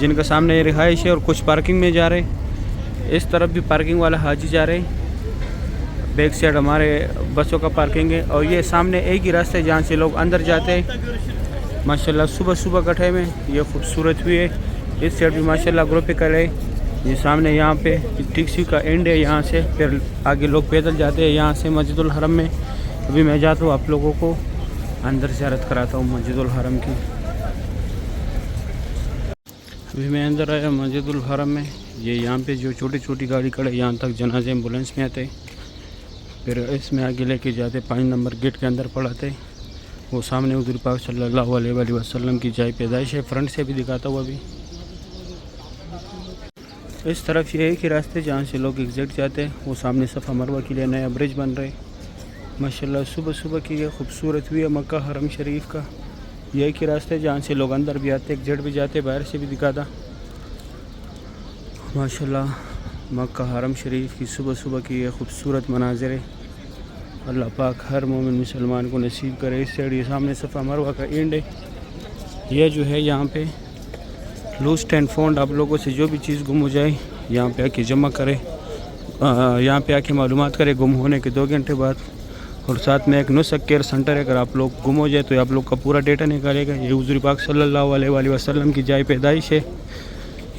جن کا سامنے رہائش ہے اور کچھ پارکنگ میں جا رہے ہیں. اس طرف بھی پارکنگ والا حاجی جا رہے ہیں. بیک سائڈ ہمارے بسوں کا پارکنگ ہے اور یہ سامنے ایک ہی راستہ ہے جہاں سے لوگ اندر جاتے ہیں. ماشاءاللہ صبح صبح کا ٹائم ہے, یہ خوبصورت ہوئی ہے. اس سائڈ بھی ماشاءاللہ گروپی کرے. یہ سامنے یہاں پہ ٹیکسی کا اینڈ ہے, یہاں سے پھر آگے لوگ پیدل جاتے ہیں یہاں سے مسجد الحرم میں. ابھی میں جاتا ہوں آپ لوگوں کو اندر زیارت کراتا ہوں مسجد الحرم کی. ابھی میں اندر آیا مسجد الحرم میں. یہ یہاں پہ جو چھوٹی چھوٹی گاڑی کھڑے یہاں تک جنازے ایمبولینس میں آتے, پھر اس میں آگے لے کے جاتے 5 نمبر گیٹ کے اندر پڑھاتے. وہ سامنے حضور پاک صلی اللہ علیہ وآلہ وسلم کی جائے پیدائش ہے. فرنٹ سے بھی دکھاتا ہوں. ابھی اس طرف یہ ایک ہی راستے جہاں سے لوگ ایگزیکٹ جاتے ہیں. وہ سامنے صفا مروہ کے لیے نیا برج بن رہے. ماشاءاللہ صبح صبح کی یہ خوبصورت ہوئی ہے مکہ حرم شریف کا. یہ ایک ہی راستے جہاں سے لوگ اندر بھی آتے ایگزیکٹ بھی جاتے. باہر سے بھی دکھاتا. ماشاءاللہ مکہ حرم شریف کی صبح صبح کی یہ خوبصورت مناظر ہے. اللہ پاک ہر مومن مسلمان کو نصیب کرے. اس سائڈ یہ سامنے صفا مروہ کا اینڈ ہے. یہ جو ہے یہاں پہ لوسٹ اینڈ فاؤنڈ, آپ لوگوں سے جو بھی چیز گم ہو جائے یہاں پہ آ کے جمع کرے, یہاں پہ آ کے معلومات کرے گم ہونے کے 2 گھنٹے بعد. اور ساتھ میں ایک نسخ کیئر سنٹر ہے, اگر آپ لوگ گم ہو جائے تو آپ لوگ کا پورا ڈیٹا نکالے گا. یہ حضور پاک صلی اللہ علیہ وآلہ وسلم کی جائے پیدائش ہے.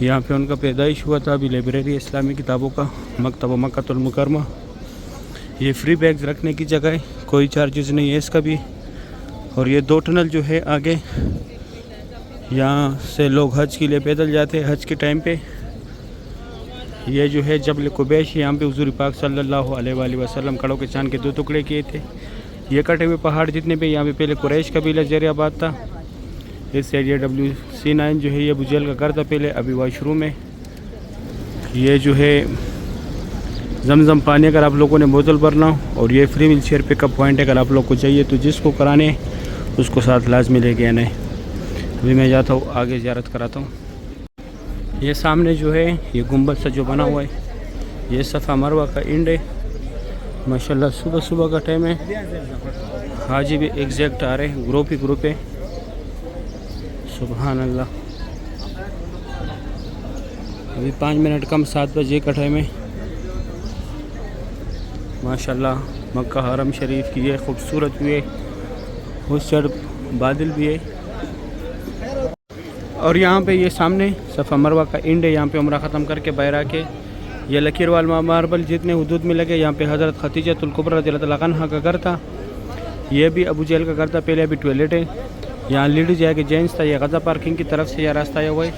یہاں پہ ان کا پیدائش ہوا تھا. ابھی لائبریری اسلامی کتابوں کا مکتبہ مکۃ المکرمہ. یہ فری بیگز رکھنے کی جگہ ہے, کوئی چارجز نہیں ہے اس کا بھی. اور یہ 2 ٹنل جو ہے آگے, یہاں سے لوگ حج کے لیے پیدل جاتے ہیں حج کے ٹائم پہ. یہ جو ہے جبل قبیش, یہاں پہ حضور پاک صلی اللہ علیہ وآلہ وسلم کڑوں کے چاند کے 2 ٹکڑے کیے تھے. یہ کٹے ہوئے پہاڑ جتنے بھی یہاں پہ پہلے قریش قبیلہ زیر آباد تھا. اس سائڈ یہ WC9 جو ہے یہ ابو جہل کا گھر تھا پہلے, ابھی واش روم ہے. یہ جو ہے زمزم پانی اگر آپ لوگوں نے بوتل بھرنا ہو, اور یہ فری ویل چیئر پک اپ پوائنٹ اگر آپ لوگ کو چاہیے تو جس کو کرانے اس کو ساتھ لازمی لے کے آنا ہے. ابھی میں جاتا ہوں آگے زیارت کراتا ہوں. یہ سامنے جو ہے یہ گنبد سا جو بنا ہوا ہے, یہ صفا مروہ کا اینڈ ہے. ماشاءاللہ صبح صبح کا ٹائم ہے. حاجی بھی ایگزیکٹ آ رہے ہیں, گروپ ہی گروپ ہے. سبحان اللہ. ابھی 5 منٹ کم 7 بجے کا ٹائم ہے. ماشاءاللہ مکہ حرم شریف کی یہ خوبصورت ہوئی ہے. اس سائڈ بادل بھی ہے. اور یہاں پہ یہ سامنے صفا مروہ کا اینڈ ہے. یہاں پہ عمرہ ختم کر کے باہر آ کے یہ لکیر وال ماربل جتنے حدود میں لگے, یہاں پہ حضرت خدیجۃ الکبریٰ رضی اللہ تعالیٰ عنہا کا گھر تھا. یہ بھی ابو جہل کا گھر تھا پہلے, ابھی ٹوائلٹ ہے. یہاں لیڈیز جائے کہ جینٹس تھا. یہ غزہ پارکنگ کی طرف سے یہ راستہ آیا ہوا ہے.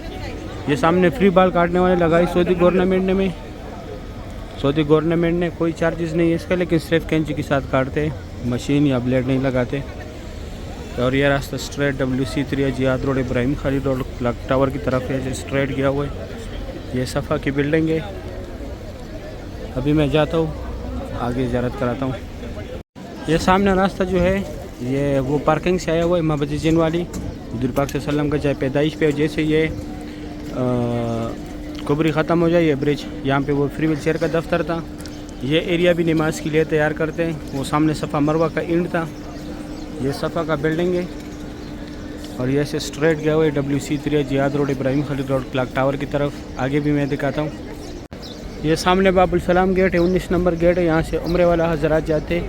یہ سامنے فری بال کاٹنے والے لگائی سعودی گورنمنٹ نے کوئی چارجز نہیں ہے اس کا, لیکن صرف کینچی کے ساتھ کاٹتے, مشین یا بلیڈ نہیں لگاتے. اور یہ راستہ اسٹریٹ WC3 جہاد روڈ ابراہیم خالد روڈ کلاک ٹاور کی طرف ہے, اسٹریٹ گیا ہوا ہے. یہ صفا کی بلڈنگ ہے. ابھی میں جاتا ہوں آگے زیارت کراتا ہوں. یہ سامنے راستہ جو ہے یہ وہ پارکنگ سے آیا ہوا ہے مسجد جن والی, حضور پاک صلی اللہ علیہ وسلم کا جائے پیدائش پہ. جیسے یہ کبری ختم ہو جائے یہ برج, یہاں پہ وہ فری ویل چیئر کا دفتر تھا. یہ ایریا بھی نماز کے لیے تیار کرتے ہیں. وہ سامنے صفا مروہ کا اینڈ تھا. یہ صفا کا بلڈنگ ہے. اور یہ سے اسٹریٹ گیا ہوا ہے WC3 جہاد روڈ ابراہیم خالد روڈ کلاک ٹاور کی طرف. آگے بھی میں دکھاتا ہوں. یہ سامنے باب السلام گیٹ ہے, 19 نمبر گیٹ ہے. یہاں سے عمرے والا حضرات جاتے.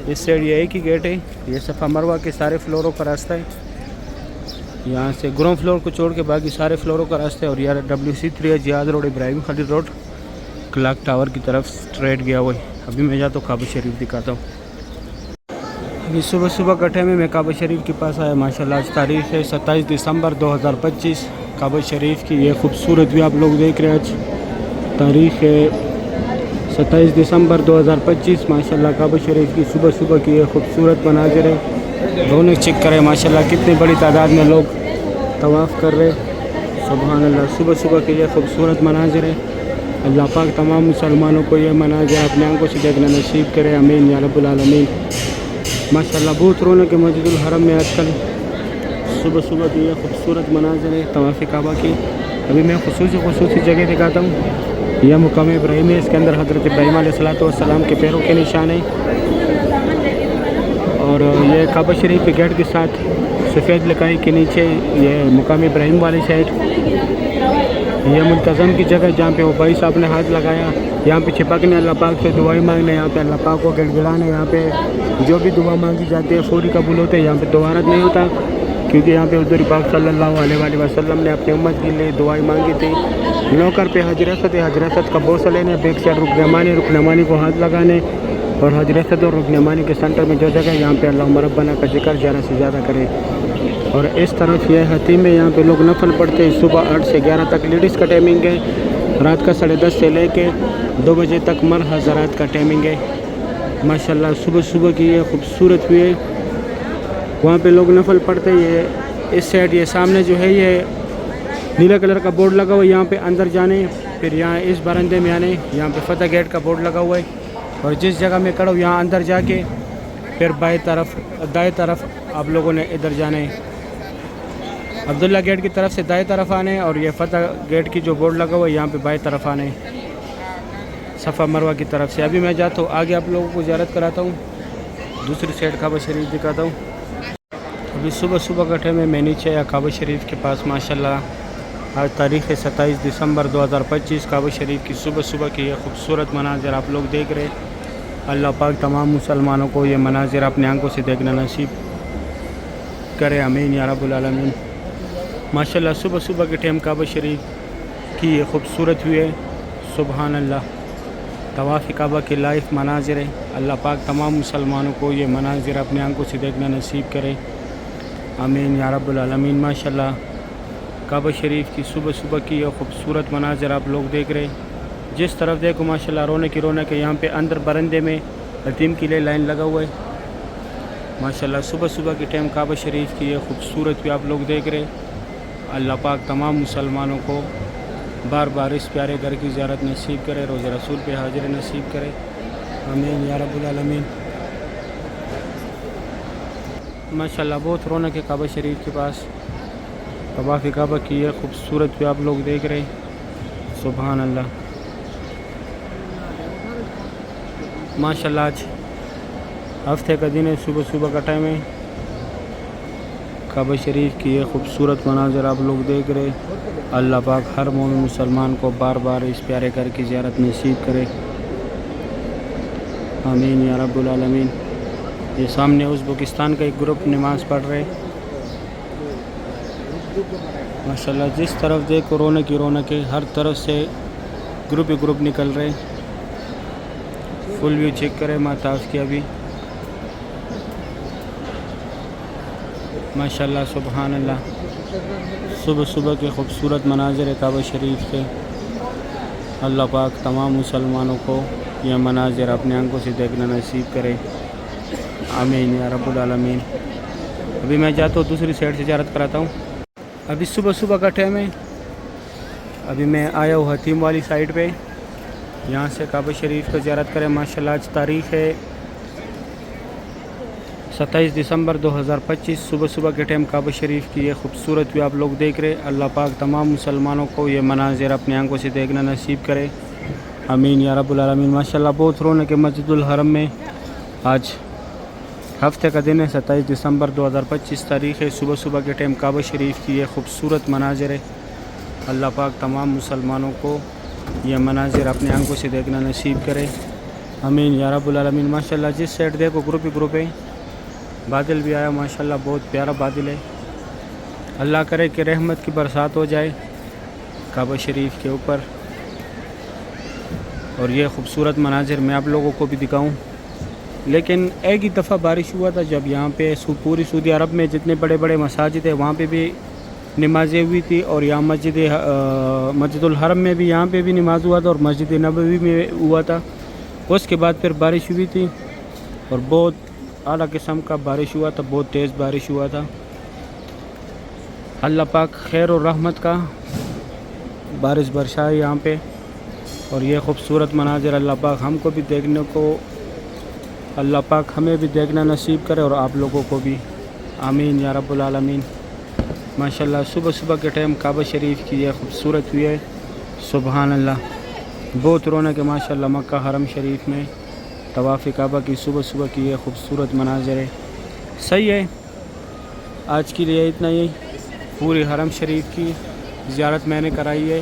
اس سائڈ یہ ایک ہی گیٹ ہے. یہ صفا مروہ کے سارے فلوروں کا راستہ ہے. یہاں سے گراؤنڈ فلور کو چھوڑ کے باقی سارے فلوروں کا راستہ ہے. اور یہ WC3 جہاد روڈ ابراہیم خالد روڈ کلاک ٹاور کی طرف اسٹریٹ گیا ہوا ہے. ابھی میں جاتا ہوں کعبہ شریف دکھاتا ہوں. ابھی صبح صبح کٹھے میں کعبہ شریف کے پاس آیا. ماشاءاللہ آج تاریخ ہے 27 دسمبر 2025. کعبہ شریف کی یہ خوبصورت بھی آپ لوگ دیکھ رہے ہیں. آج تاریخ ہے 27 دسمبر 2025. ماشاءاللہ کعبہ شریف کی صبح صبح کی یہ خوبصورت مناظر ہے. رونق چیک کرے ماشاءاللہ کتنی بڑی تعداد میں لوگ طواف کر رہے. سبحان اللہ صبح صبح کی یہ خوبصورت مناظر ہے. اللہ پاک تمام مسلمانوں کو یہ مناظر اپنے آنکھوں سے دیکھنا نصیب کرے. آمین یا رب العالمین. ماشاءاللہ بہت رونق ہے مسجد الحرم میں آج کل. صبح صبح کی یہ خوبصورت مناظر ہے طواف کعبہ کی. ابھی میں خصوصی جگہ دکھاتا ہوں. یہ مقام ابراہیم ہے. اس کے اندر حضرت ابراہیم علیہ السلام کے پیروں کے نشان ہیں. اور یہ کعبہ شریف کے گیٹ کے ساتھ سفید لکائی کے نیچے یہ مقام ابراہیم والی سائڈ یہ منتظم کی جگہ جہاں پہ وہ بھائی صاحب نے ہاتھ لگایا، یہاں پہ چھپکنے اللہ پاک سے دعائیں مانگنے، یہاں پہ اللہ پاک کو گڑ گڑانے، یہاں پہ جو بھی دعا مانگی جاتی ہے فوری قبول ہوتے ہیں، یہاں پہ دوبارہ نہیں ہوتا، کیونکہ یہاں پہ حضور پاک صلی اللہ علیہ وآلہ وسلم نے اپنی امت کے لیے دعائیں مانگی تھی۔ نوکر پہ حجر اسود کا بوسہ لینے، بیک سائڈ رکن یمانی کو ہاتھ لگانے، اور حجر اسود اور رکن یمانی کے سینٹر میں جو جگہ ہے یہاں پہ اللہم ربنا کا ذکر زیادہ سے زیادہ کرے۔ اور اس طرف یہ حتیم ہے، یہاں پہ لوگ نفل پڑھتے ہیں، صبح 8 سے 11 تک لیڈیز کا ٹائمنگ ہے، رات کا 10:30 سے لے کے 2 بجے تک مرد حضرات کا ٹائمنگ ہے۔ ماشاءاللہ صبح صبح کی یہ خوبصورت ہوئی ہے، وہاں پہ لوگ نفل پڑھتے ہیں۔ یہ اس سائڈ یہ سامنے جو ہے یہ نیلا کلر کا بورڈ لگا ہوا ہے، یہاں پہ اندر جانے، پھر یہاں اس برندے میں آنے، یہاں پہ فتح گیٹ کا بورڈ لگا ہوا ہے، اور جس جگہ میں کھڑا ہوں یہاں اندر جا کے پھر دائیں طرف آپ لوگوں نے ادھر جانے، عبداللہ گیٹ کی طرف سے دائیں طرف آنے، اور یہ فتح گیٹ کی جو بورڈ لگا ہوا ہے یہاں پہ بائیں طرف آنے، صفا مروہ کی طرف سے۔ ابھی میں جاتا ہوں آگے، آپ لوگوں کو زیارت کراتا ہوں، دوسری سائڈ کعبہ شریف دکھاتا ہوں۔ ابھی صبح صبح کا ٹائم ہے، میں نیچے یا کعبہ شریف کے پاس۔ ماشاءاللہ آج تاریخ ہے 27 دسمبر 2025، کعبہ شریف کی صبح صبح کی یہ خوبصورت مناظر آپ لوگ دیکھ رہے۔ اللہ پاک تمام مسلمانوں کو یہ مناظر اپنے آنکھوں سے دیکھنا نصیب کرے، آمین یا رب العالمین۔ ماشاءاللہ صبح صبح کے ٹائم کعبہ شریف کی یہ خوبصورت ہوئی ہے، سبحان اللہ۔ طواف کعبہ کے لائف مناظر ہے، اللہ پاک تمام مسلمانوں کو یہ مناظر اپنے آنکھوں سے دیکھنا نصیب کرے، آمین یا رب العالمین۔ ماشاءاللہ کعبہ شریف کی صبح صبح کی یہ خوبصورت مناظر آپ لوگ دیکھ رہے، جس طرف دیکھو ماشاءاللہ رونق کی رونق ہے۔ یہاں پہ اندر برندے میں یتیم کے لیے لائن لگا ہوا ہے۔ ماشاءاللہ صبح صبح کے ٹائم کعبہ شریف کی یہ خوبصورت بھی آپ لوگ دیکھ رہے۔ اللہ پاک تمام مسلمانوں کو بار بار اس پیارے گھر کی زیارت نصیب کرے، روز رسول پہ حاضر نصیب کرے، آمین یا رب العالمین۔ ماشاءاللہ بہت رونق ہے کعبہ شریف کے پاس۔ طواف کعبہ کی یہ خوبصورت بھی آپ لوگ دیکھ رہے، سبحان اللہ۔ ماشاءاللہ آج ہفتے کا دن ہے، صبح صبح کا ٹائم ہے، کعبہ شریف کی یہ خوبصورت مناظر آپ لوگ دیکھ رہے۔ اللہ پاک ہر مومن مسلمان کو بار بار اس پیارے گھر کی زیارت نصیب کرے، آمین یا رب العالمین۔ یہ سامنے ازبکستان کا ایک گروپ نماز پڑھ رہے، ماشاءاللہ جس طرف دیکھو رونق کی رونق ہے، ہر طرف سے گروپ ہی گروپ نکل رہے۔ فل ویو چیک کرے ماتاف کی ابھی، ماشاءاللہ سبحان اللہ۔ صبح صبح کے خوبصورت مناظر ہے کعبہ شریف کے، اللہ پاک تمام مسلمانوں کو یہ مناظر اپنے آنکھوں سے دیکھنا نصیب کرے، آمین یا رب العالمین۔ ابھی میں جاتا ہوں دوسری سائڈ سے زیارت کراتا ہوں۔ ابھی صبح صبح کا ٹائم ہے، ابھی میں آیا ہوں حتیم والی سائڈ پہ، یہاں سے کعبہ شریف کو زیارت کریں۔ ماشاءاللہ آج تاریخ ہے 27 دسمبر 2025، صبح صبح کے ٹائم کعبہ شریف کی یہ خوبصورت بھی آپ لوگ دیکھ رہے۔ اللہ پاک تمام مسلمانوں کو یہ مناظر اپنے آنکھوں سے دیکھنا نصیب کرے، آمین یا رب العالمین۔ ماشاءاللہ بہت رونق ہے مسجد الحرم میں، آج ہفتے کا دن ہے 27 دسمبر 2025 تاریخ ہے، صبح صبح کے ٹائم کعبہ شریف کی یہ خوبصورت مناظر ہے۔ اللہ پاک تمام مسلمانوں کو یہ مناظر اپنے آنکھوں سے دیکھنا نصیب کرے، آمین یا رب العالمین۔ ماشاءاللہ جس سائڈ دیکھو گروپ ہی گروپ ہے، بادل بھی آیا ماشاءاللہ، بہت پیارا بادل ہے۔ اللہ کرے کہ رحمت کی برسات ہو جائے کعبہ شریف کے اوپر، اور یہ خوبصورت مناظر میں آپ لوگوں کو بھی دکھاؤں۔ لیکن ایک ہی دفعہ بارش ہوا تھا جب یہاں پہ پوری سعودی عرب میں جتنے بڑے بڑے مساجد ہیں وہاں پہ بھی نمازیں ہوئی تھی، اور یہاں مسجد الحرم میں بھی یہاں پہ بھی نماز ہوا تھا، اور مسجد نبوی میں ہوا تھا۔ اس کے بعد پھر بارش ہوئی تھی، اور بہت اعلیٰ قسم کا بارش ہوا تھا، بہت تیز بارش ہوا تھا۔ اللہ پاک خیر و رحمت کا بارش برسائے یہاں پہ، اور یہ خوبصورت مناظر اللہ پاک ہم کو بھی دیکھنے کو، اللہ پاک ہمیں بھی دیکھنا نصیب کرے، اور آپ لوگوں کو بھی، آمین یا رب العالمین۔ ماشاءاللہ صبح صبح کے ٹائم کعبہ شریف کی یہ خوبصورت ہوئی ہے، سبحان اللہ۔ بہت رونق ہے ماشاءاللہ مکہ حرم شریف میں، طواف کعبہ کی صبح صبح کی یہ خوبصورت مناظر ہے۔ صحیح ہے، آج کے لیے اتنا ہی۔ پوری حرم شریف کی زیارت میں نے کرائی ہے،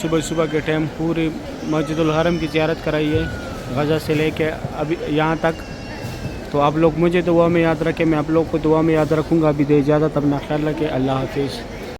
صبح صبح کے ٹائم پوری مسجد الحرم کی زیارت کرائی ہے غزہ سے لے کے ابھی یہاں تک. تو آپ لوگ مجھے دعا میں یاد رکھیں, میں آپ لوگ کو دعا میں یاد رکھوں گا. ابھی دے اجازت, اپنا خیال رکھیں. اللہ حافظ.